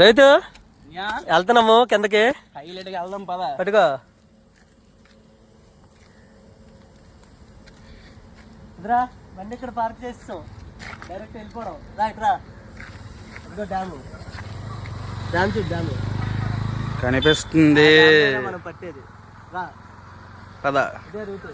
రైతు వెళ్తున్నాము కిందకి. వెళ్దాం పద. పట్టుకో. ఇదిరా బండి ఇక్కడ పార్క్ చేస్తాం, డైరెక్ట్ వెళ్ళిపోవడం. రా ఇట్రా. ఇదిగో డ్యాము. డ్యామ్ చూడు, డ్యాము కనిపిస్తుంది. మనం పట్టేది. రా పద. ఇదే రూట్.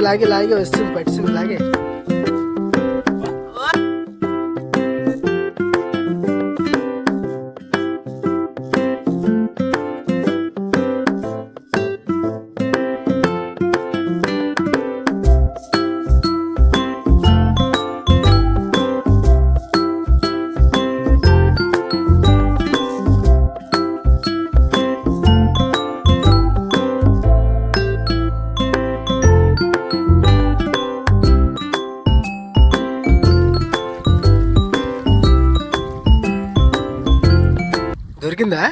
లాగే లాగే వస్తుంది, పట్టింది లాగే. దొరికిందా?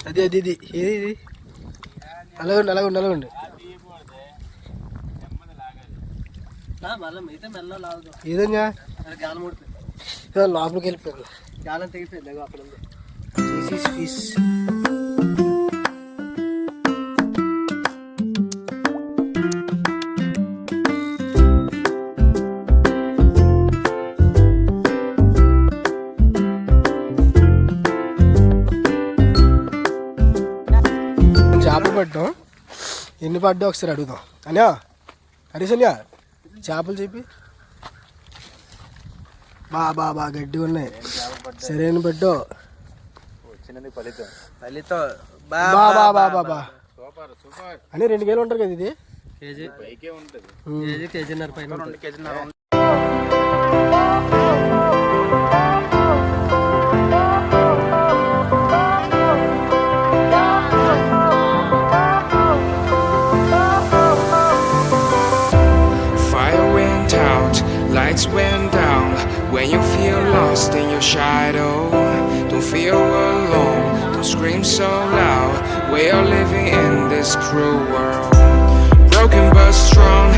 అది అది ఇది ఏది? అలాగండి అలాగండి అలాగండి. ఏదన్నా లోపలికి వెళ్ళిపోయారు. గాలం తెగిపోయింది అక్కడ. ఫిష్ చేపలు పడ్డాం. ఎన్ని పడ్డా ఒకసారి అడుగుదాం. అన్నా హరీశన్యా చేపలు చెప్పి. బా గడ్డి ఉన్నాయి. సరైన పడ్డా అని 2 కేజీలు ఉంటారు కదా. ఇది కేజీన్నర పైన. Lights went down when you feel lost in your shadow. Don't feel alone, don't scream so loud. We are living in this cruel world. Broken but strong,